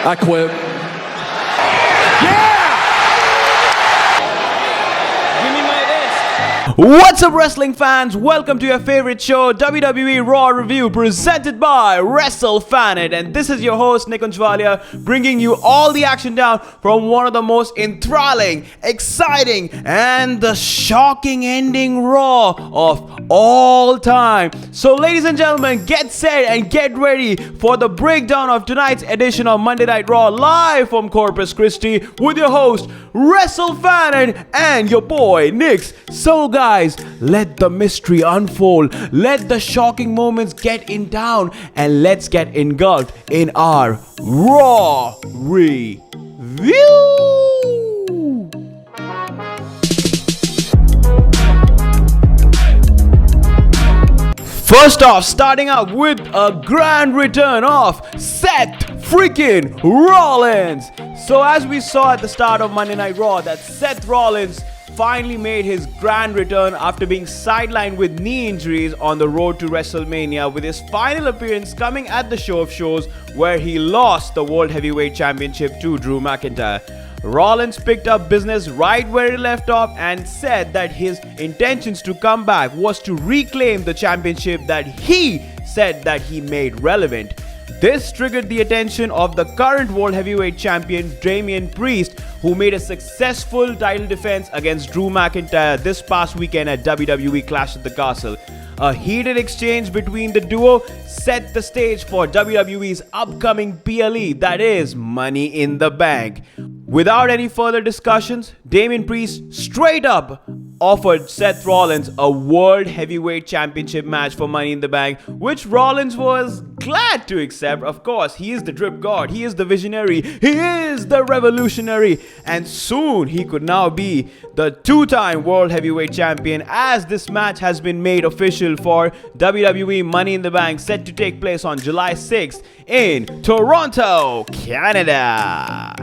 I quit. What's up, wrestling fans? Welcome to your favorite show, WWE Raw Review, presented by Wrestlefanent. And this is your host, Nick Unchvalia, bringing you all the action down from one of the most enthralling, exciting, and the shocking ending Raw of all time. So, ladies and gentlemen, get set and get ready for the breakdown of tonight's edition of Monday Night Raw, live from Corpus Christi, with your host, Wrestlefanent, and your boy, Nix. So, guys, let the mystery unfold, let the shocking moments get in down, and let's get engulfed in our Raw Review. First off, starting out with a grand return of Seth freaking Rollins. So as we saw at the start of Monday Night Raw, that Seth Rollins finally made his grand return after being sidelined with knee injuries on the road to WrestleMania, with his final appearance coming at the Show of Shows, where he lost the World Heavyweight Championship to Drew McIntyre. Rollins picked up business right where he left off and said that his intentions to come back was to reclaim the championship that he said that he made relevant. This triggered the attention of the current World Heavyweight Champion Damian Priest, who made a successful title defense against Drew McIntyre this past weekend at WWE Clash at the Castle. A heated exchange between the duo set the stage for WWE's upcoming PLE, that is, Money in the Bank. Without any further discussions, Damian Priest straight up offered Seth Rollins a World Heavyweight Championship match for Money in the Bank, which Rollins was glad to accept. Of course, he is the drip god, he is the visionary, he is the revolutionary, and soon he could now be the two-time World Heavyweight Champion, as this match has been made official for WWE Money in the Bank, set to take place on July 6th in Toronto, Canada.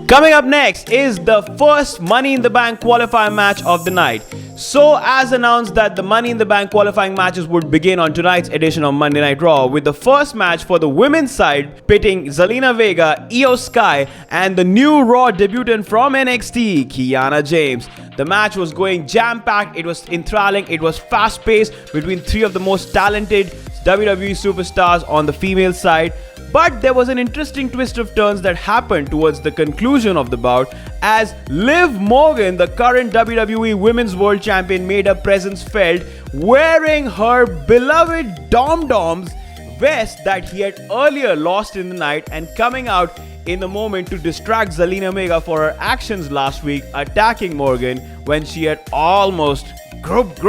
Coming up next is the first Money in the Bank qualifier match of the night. So, as announced that the Money in the Bank qualifying matches would begin on tonight's edition of Monday Night Raw, with the first match for the women's side pitting Zelina Vega, Io Sky, and the new Raw debutant from NXT, Kiana James. The match was going jam-packed, it was enthralling, it was fast-paced between three of the most talented WWE superstars on the female side. But there was an interesting twist of turns that happened towards the conclusion of the bout, as Liv Morgan, the current WWE Women's World Champion, made her presence felt, wearing her beloved Dom Dom's vest that he had earlier lost in the night, and coming out in the moment to distract Zelina Vega for her actions last week, attacking Morgan when she had almost grouped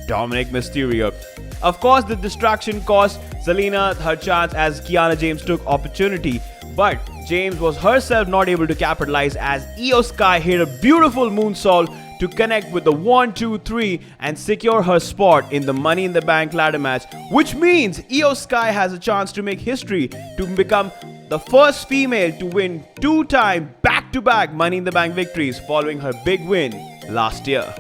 Dominic Mysterio. Of course, the distraction cost Zelina her chance as Kiana James took opportunity, but James was herself not able to capitalize, as Io Sky hit a beautiful moonsault to connect with the 1-2-3 and secure her spot in the Money in the Bank ladder match, which means Io Sky has a chance to make history to become the first female to win two-time back-to-back Money in the Bank victories following her big win last year.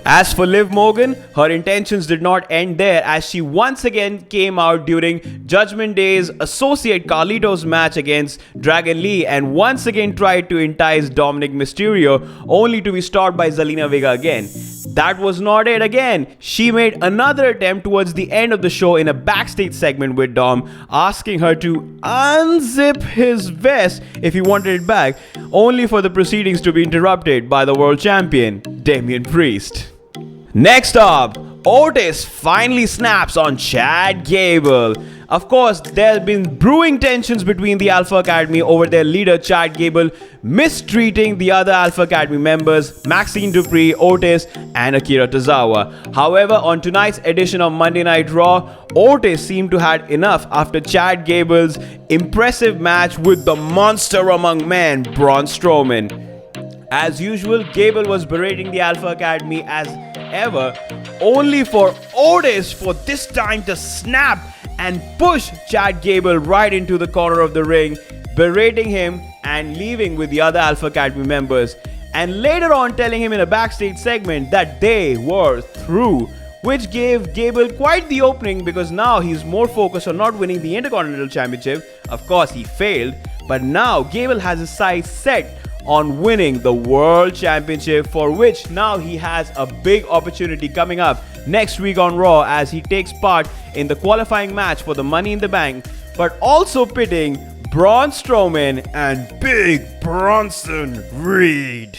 As for Liv Morgan, her intentions did not end there, as she once again came out during Judgment Day's associate Carlito's match against Dragon Lee and once again tried to entice Dominic Mysterio, only to be stopped by Zelina Vega again. That was not it again. She made another attempt towards the end of the show in a backstage segment with Dom, asking her to unzip his vest if he wanted it back, only for the proceedings to be interrupted by the world champion, Damian Priest. Next up, Otis finally snaps on Chad Gable. Of course, there have been brewing tensions between the Alpha Academy over their leader Chad Gable mistreating the other Alpha Academy members Maxine Dupree, Otis, and Akira Tozawa. However, on tonight's edition of Monday Night Raw, Otis seemed to have had enough after Chad Gable's impressive match with the monster among men, Braun Strowman. As usual, Gable was berating the Alpha Academy as ever, only for Otis for this time to snap and push Chad Gable right into the corner of the ring, berating him and leaving with the other Alpha Academy members, and later on telling him in a backstage segment that they were through, which gave Gable quite the opening because now he's more focused on not winning the Intercontinental Championship. Of course, he failed, But now Gable has his sights set on winning the World Championship, for which now he has a big opportunity coming up next week on Raw as he takes part in the qualifying match for the Money in the Bank, but also pitting Braun Strowman and Big Bronson Reed.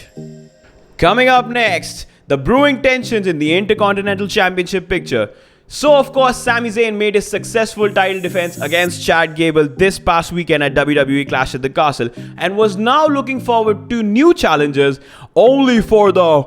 Coming up next, the brewing tensions in the Intercontinental Championship picture. So of course, Sami Zayn made his successful title defense against Chad Gable this past weekend at WWE Clash at the Castle and was now looking forward to new challenges, only for the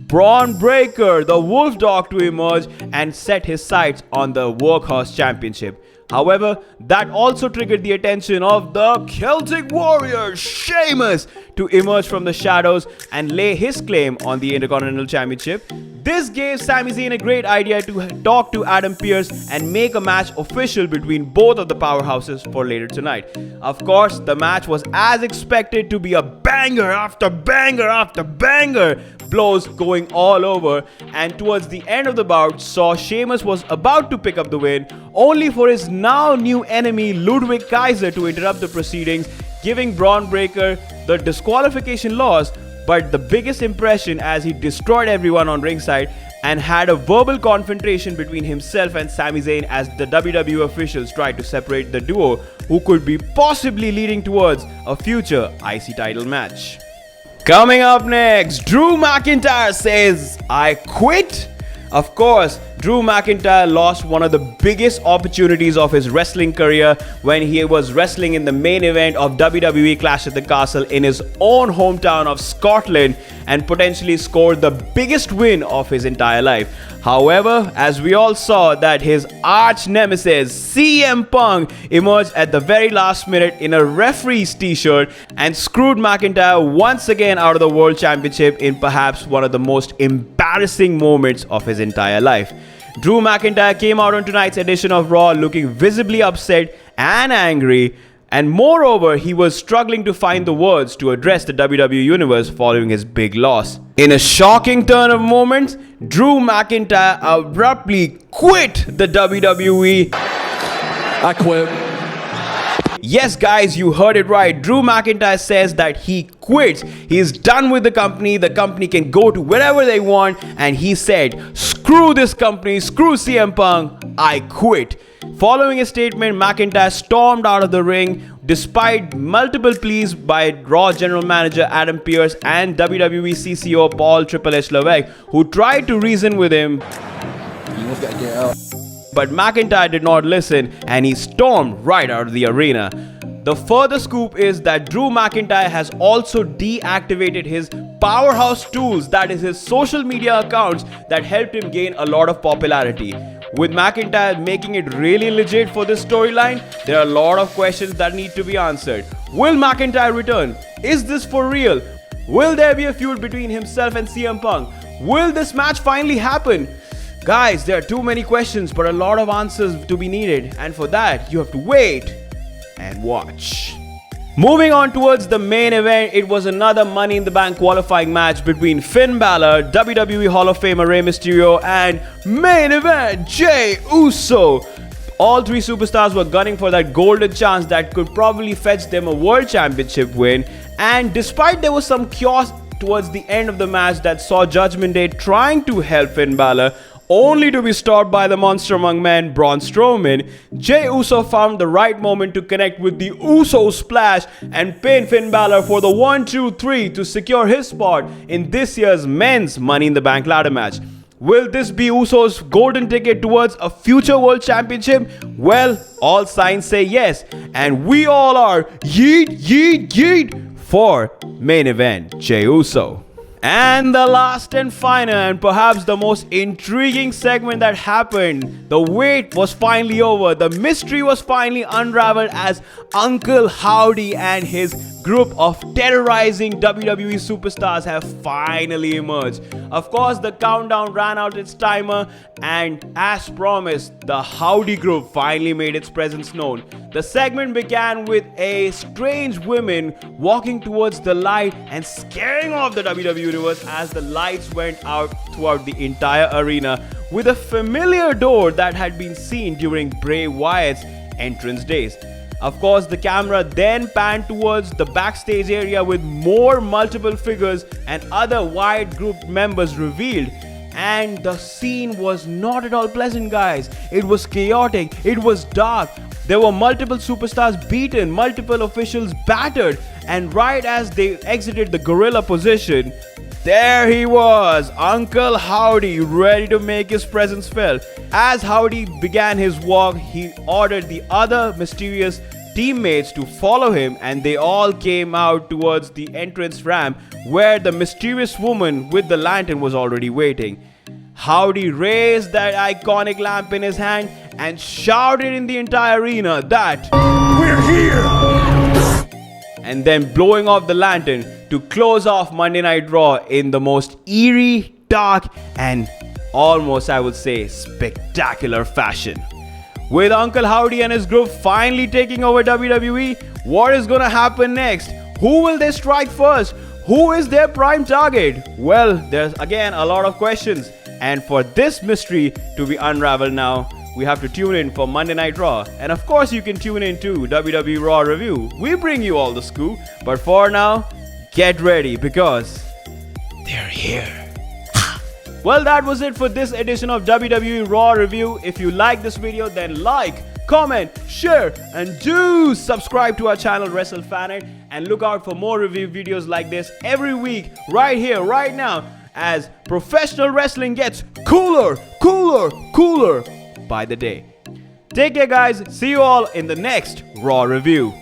Braun Breaker, the Wolf Dog, to emerge and set his sights on the Workhorse Championship. However, that also triggered the attention of the Celtic Warrior, Sheamus, to emerge from the shadows and lay his claim on the Intercontinental Championship. This gave Sami Zayn a great idea to talk to Adam Pearce and make a match official between both of the powerhouses for later tonight. Of course, the match was as expected to be a banger after banger after banger, blows going all over, and towards the end of the bout saw Sheamus was about to pick up the win, only for his now new enemy Ludwig Kaiser to interrupt the proceedings, giving Braun Breaker the disqualification loss, but the biggest impression as he destroyed everyone on ringside and had a verbal confrontation between himself and Sami Zayn as the WWE officials tried to separate the duo who could be possibly leading towards a future IC title match. Coming up next, Drew McIntyre says, "I quit." Of course, Drew McIntyre lost one of the biggest opportunities of his wrestling career when he was wrestling in the main event of WWE Clash at the Castle in his own hometown of Scotland and potentially scored the biggest win of his entire life. However, as we all saw that his arch nemesis CM Punk emerged at the very last minute in a referee's t-shirt and screwed McIntyre once again out of the World Championship in perhaps one of the most embarrassing moments of his entire life. Drew McIntyre came out on tonight's edition of Raw looking visibly upset and angry, and moreover, he was struggling to find the words to address the WWE Universe following his big loss. In a shocking turn of moments, Drew McIntyre abruptly quit the WWE. I quit. Yes, guys, you heard it right. Drew McIntyre says that he quits. He's done with the company can go to wherever they want, and he said, "Screw this company, screw CM Punk, I quit." Following his statement, McIntyre stormed out of the ring despite multiple pleas by Raw General Manager Adam Pearce and WWE CCO Paul Triple H Levesque, who tried to reason with him. You just gotta get out. But McIntyre did not listen and he stormed right out of the arena. The further scoop is that Drew McIntyre has also deactivated his powerhouse tools, that is his social media accounts that helped him gain a lot of popularity. With McIntyre making it really legit for this storyline, there are a lot of questions that need to be answered. Will McIntyre return? Is this for real? Will there be a feud between himself and CM Punk? Will this match finally happen? Guys, there are too many questions, but a lot of answers to be needed, and for that, you have to wait and watch. Moving on towards the main event, it was another Money in the Bank qualifying match between Finn Balor, WWE Hall of Famer Rey Mysterio, and main event Jey Uso. All three superstars were gunning for that golden chance that could probably fetch them a World Championship win, and despite there was some chaos towards the end of the match that saw Judgment Day trying to help Finn Balor, only to be stopped by the monster among men, Braun Strowman, Jey Uso found the right moment to connect with the Uso Splash and pin Finn Balor for the 1-2-3 to secure his spot in this year's men's Money in the Bank ladder match. Will this be Uso's golden ticket towards a future World Championship? Well, all signs say yes, and we all are yeet, yeet, yeet for main event Jey Uso. And the last and final and perhaps the most intriguing segment that happened. The wait was finally over. The mystery was finally unraveled as Uncle Howdy and his group of terrorizing WWE superstars have finally emerged. Of course, the countdown ran out its timer, and as promised, the Howdy group finally made its presence known. The segment began with a strange woman walking towards the light and scaring off the WWE Universe as the lights went out throughout the entire arena with a familiar door that had been seen during Bray Wyatt's entrance days. Of course, the camera then panned towards the backstage area with more multiple figures and other wide group members revealed. And the scene was not at all pleasant, guys. It was chaotic, it was dark. There were multiple superstars beaten, multiple officials battered, and right as they exited the gorilla position, there he was, Uncle Howdy, ready to make his presence felt. As Howdy began his walk, he ordered the other mysterious teammates to follow him, and they all came out towards the entrance ramp where the mysterious woman with the lantern was already waiting. Howdy raised that iconic lamp in his hand and shouted in the entire arena that We're here! And then blowing off the lantern to close off Monday Night Raw in the most eerie, dark, and almost, I would say, spectacular fashion. With Uncle Howdy and his group finally taking over WWE, what is gonna happen next? Who will they strike first? Who is their prime target? Well, there's again a lot of questions. And for this mystery to be unraveled now, we have to tune in for Monday Night Raw. And of course, you can tune in to WWE Raw Review. We bring you all the scoop. But for now, get ready because they're here. Well, that was it for this edition of WWE Raw Review. If you like this video, then like, comment, share, and do subscribe to our channel Wrestlefanent. And look out for more review videos like this every week, right here, right now, as professional wrestling gets cooler by the day. Take care, guys. See you all in the next Raw Review.